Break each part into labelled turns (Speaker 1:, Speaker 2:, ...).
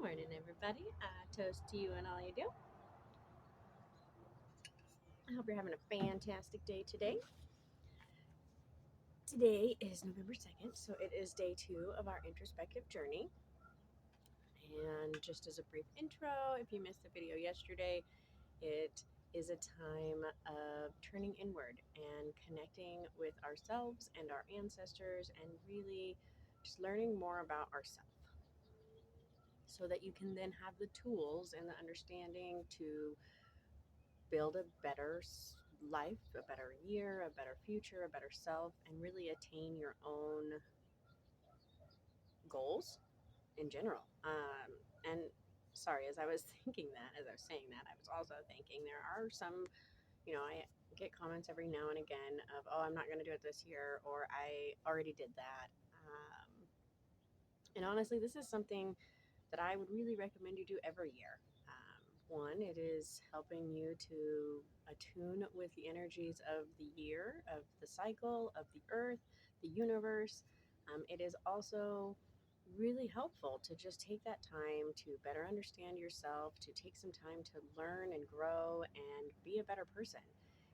Speaker 1: morning, everybody. Toast to you and all you do. I hope you're having a fantastic day today. Today is November 2nd, so it is day 2 of our introspective journey. And just as a brief intro, if you missed the video yesterday, it is a time of turning inward and connecting with ourselves and our ancestors and really just learning more about ourselves so that you can then have the tools and the understanding to build a better life, a better year, a better future, a better self, and really attain your own goals in general. And sorry, as I was thinking that, as I was saying that, I was also thinking there are some, I get comments every now and again of, oh, I'm not going to do it this year, or I already did that. And honestly, this is something that I would really recommend you do every year. One, it is helping you to attune with the energies of the year, of the cycle, of the earth, the universe. It is also really helpful to just take that time to better understand yourself, to take some time to learn and grow and be a better person.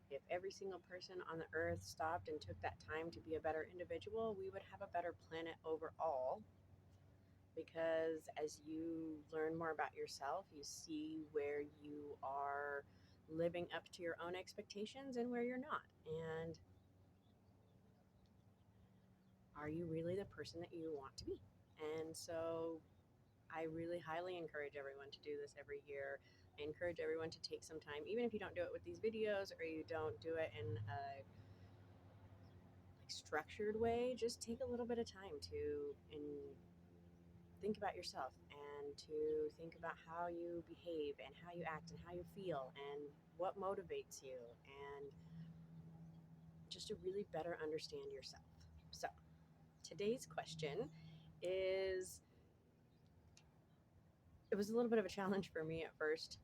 Speaker 1: If every single person on the earth stopped and took that time to be a better individual, we would have a better planet overall, because as you learn more about yourself, you see where you are living up to your own expectations and where you're not. And are you really the person that you want to be? And so I really highly encourage everyone to do this every year. I encourage everyone to take some time, even if you don't do it with these videos or you don't do it in a structured way, just take a little bit of time to think about yourself and to think about how you behave and how you act and how you feel and what motivates you, and just to really better understand yourself. So, today's question is, it was a little bit of a challenge for me at first,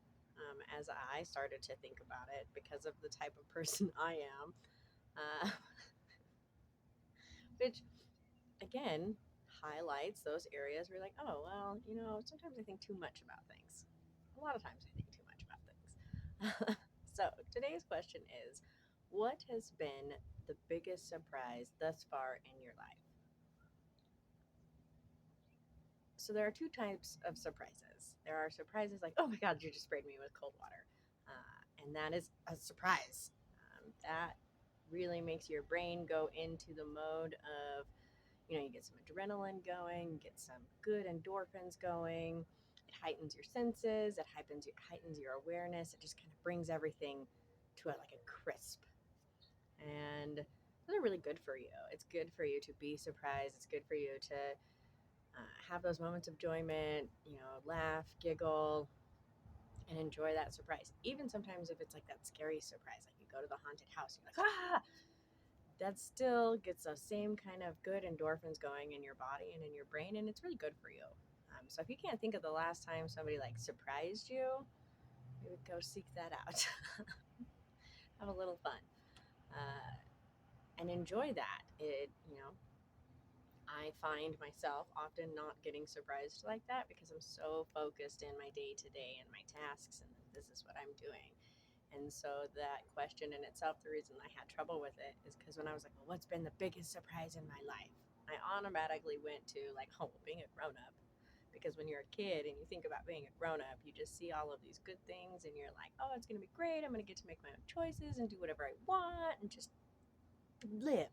Speaker 1: as I started to think about it because of the type of person I am, which again highlights those areas where you're like, oh, well, sometimes I think too much about things. A lot of times I think too much about things. So today's question is, what has been the biggest surprise thus far in your life? So there are two types of surprises. There are surprises like, oh my God, you just sprayed me with cold water. And that is a surprise. That really makes your brain go into the mode of, you get some adrenaline going, get some good endorphins going. It heightens your senses. It heightens your awareness. It just kind of brings everything to like a crisp. And those are really good for you. It's good for you to be surprised. It's good for you to have those moments of enjoyment, laugh, giggle, and enjoy that surprise. Even sometimes if it's like that scary surprise, like you go to the haunted house, you're like, ah, that still gets those same kind of good endorphins going in your body and in your brain, and it's really good for you. So if you can't think of the last time somebody like surprised you, maybe go seek that out. Have a little fun, and enjoy that. I find myself often not getting surprised like that because I'm so focused in my day to day and my tasks, and this is what I'm doing. And so that question in itself, the reason I had trouble with it is because when I was like, well, what's been the biggest surprise in my life? I automatically went to like, oh, being a grown up. Because when you're a kid and you think about being a grown up, you just see all of these good things and you're like, oh, it's going to be great. I'm going to get to make my own choices and do whatever I want and just live.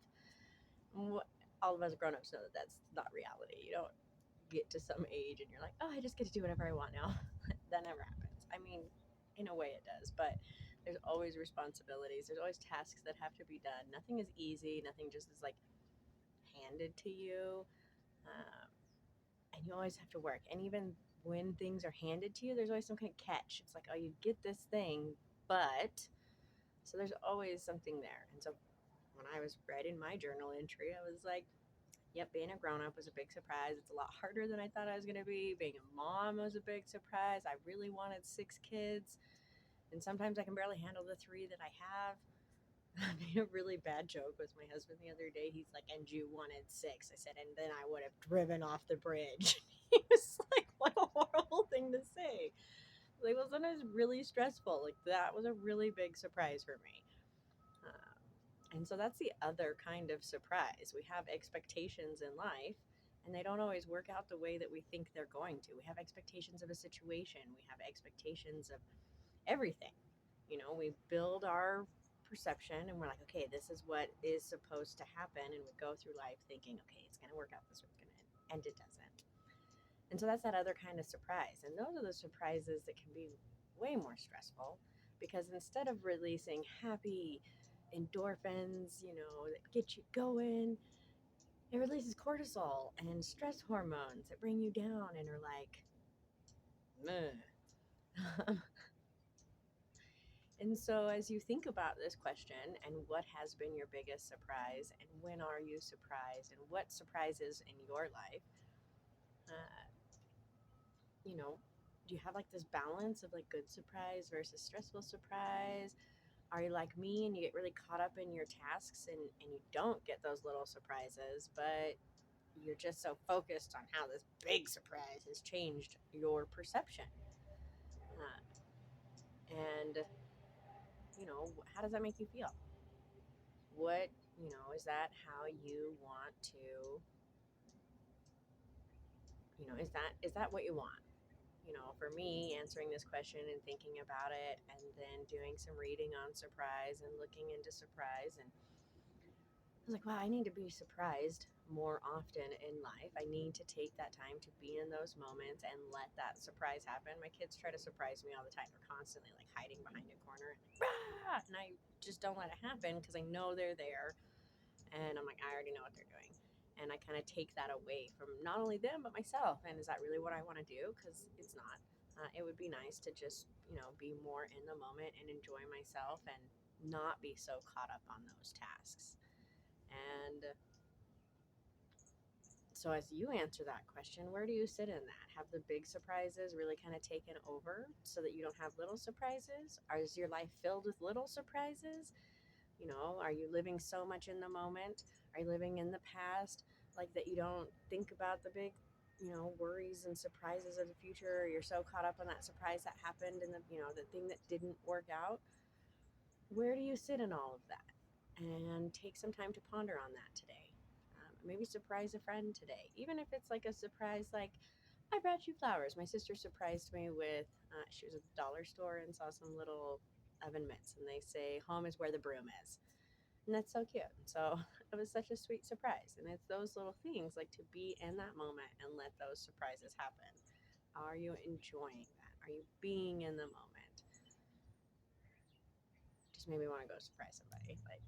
Speaker 1: All of us grown ups know that that's not reality. You don't get to some age and you're like, oh, I just get to do whatever I want now. That never happens. I mean, in a way it does, but there's always responsibilities. There's always tasks that have to be done. Nothing is easy. Nothing just is like handed to you. And you always have to work. And even when things are handed to you, there's always some kind of catch. It's like, oh, you get this thing, but so there's always something there. And so when I was writing my journal entry, I was like, yep, being a grown up was a big surprise. It's a lot harder than I thought I was going to be. Being a mom was a big surprise. I really wanted 6 kids, and sometimes I can barely handle the 3 that I have. I made a really bad joke with my husband the other day. He's like, and you wanted 6. I said, and then I would have driven off the bridge. He was like, what a horrible really stressful. Like that was a really big surprise for me. And so that's the other kind of surprise. We have expectations in life, and they don't always work out the way that we think they're going to. We have expectations of a situation, we have expectations of everything. We build our perception and we're like, okay, this is what is supposed to happen. And we go through life thinking, okay, it's going to work out this way, and it doesn't. And so that's that other kind of surprise. And those are the surprises that can be way more stressful because instead of releasing happy endorphins, that get you going, it releases cortisol and stress hormones that bring you down and are like, meh. And so, as you think about this question and what has been your biggest surprise, and when are you surprised, and what surprises in your life, uh, you know, do you have like this balance of like good surprise versus stressful surprise? Are you like me and you get really caught up in your tasks and you don't get those little surprises, but you're just so focused on how this big surprise has changed your perception? And, how does that make you feel? What, is that how you want to, is that what you want? For me, answering this question and thinking about it and then doing some reading on surprise and looking into surprise, and I was like, wow, I need to be surprised more often in life. I need to take that time to be in those moments and let that surprise happen. My kids try to surprise me all the time. They're constantly like hiding behind a corner and like, rah! And I just don't let it happen because I know they're there. And I'm like, I already know what they're doing. And I kind of take that away from not only them, but myself. And is that really what I want to do? Because it's not. It would be nice to just, be more in the moment and enjoy myself and not be so caught up on those tasks. And so, as you answer that question, where do you sit in that? Have the big surprises really kind of taken over so that you don't have little surprises? Or is your life filled with little surprises? Are you living so much in the moment? Are you living in the past, like that you don't think about the big, worries and surprises of the future? Or you're so caught up on that surprise that happened and the thing that didn't work out. Where do you sit in all of that? And take some time to ponder on that today. Maybe surprise a friend today, even if it's like a surprise, like I brought you flowers. My sister surprised me with, she was at the dollar store and saw some little oven mitts, and they say, home is where the broom is. And that's so cute. So it was such a sweet surprise. And it's those little things, like to be in that moment and let those surprises happen. Are you enjoying that? Are you being in the moment? Just made me want to go surprise somebody. Like,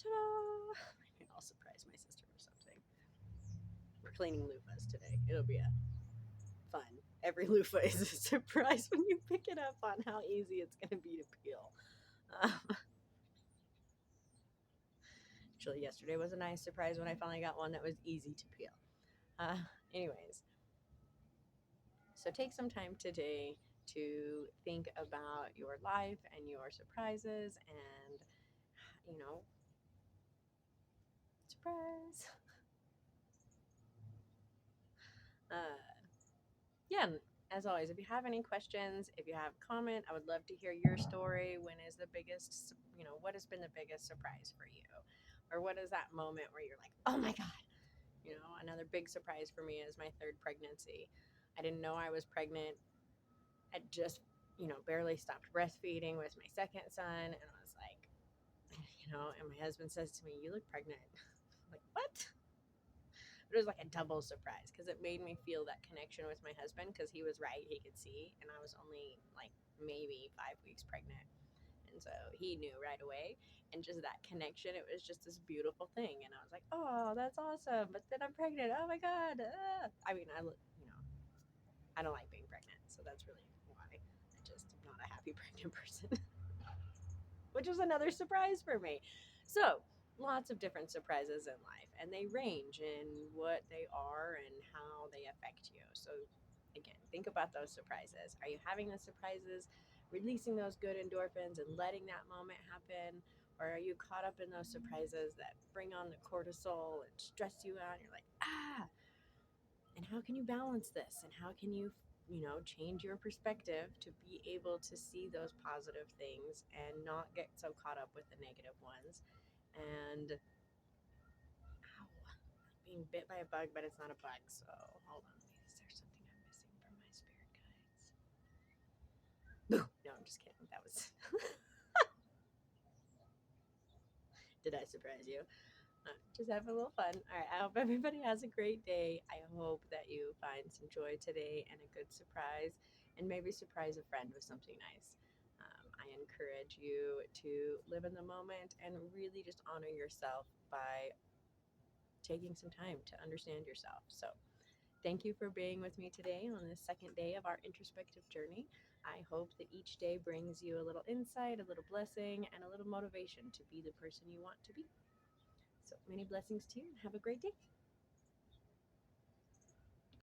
Speaker 1: ta-da! Maybe I'll surprise my sister or something. We're cleaning loofahs today. It'll be a fun. Every loofah is a surprise when you pick it up on how easy it's going to be to peel. Actually, yesterday was a nice surprise when I finally got one that was easy to peel. Uh, Anyways, so take some time today to think about your life and your surprises and, surprise. Uh, yeah, and as always, if you have any questions, if you have a comment, I would love to hear your story. When is the biggest, what has been the biggest surprise for you? Or what is that moment where you're like, oh my God? Another big surprise for me is my third pregnancy. I didn't know I was pregnant. I just, barely stopped breastfeeding with my second son. And I was like, and my husband says to me, you look pregnant. I'm like, what? But it was like a double surprise because it made me feel that connection with my husband because he was right. He could see. And I was only like maybe 5 weeks pregnant. And so he knew right away. And just that connection, it was just this beautiful thing. And I was like, oh, that's awesome. But then I'm pregnant. Oh my God. I mean, I don't like being pregnant. So that's really why I just am not a happy pregnant person, which was another surprise for me. So, lots of different surprises in life, and they range in what they are and how they affect you. So, again, think about those surprises. Are you having the surprises, releasing those good endorphins and letting that moment happen? Or are you caught up in those surprises that bring on the cortisol and stress you out? And you're like, ah, and how can you balance this? And how can you change your perspective to be able to see those positive things and not get so caught up with the negative ones. And ow, I'm being bit by a bug, but it's not a bug. So hold on. Is there something I'm missing from my spirit guides? No, I'm just kidding. That was. Did I surprise you? Just have a little fun. All right. I hope everybody has a great day. I hope that you find some joy today and a good surprise, and maybe surprise a friend with something nice. I encourage you to live in the moment and really just honor yourself by taking some time to understand yourself. So, thank you for being with me today on this second day of our introspective journey. I hope that each day brings you a little insight, a little blessing, and a little motivation to be the person you want to be. So many blessings to you and have a great day.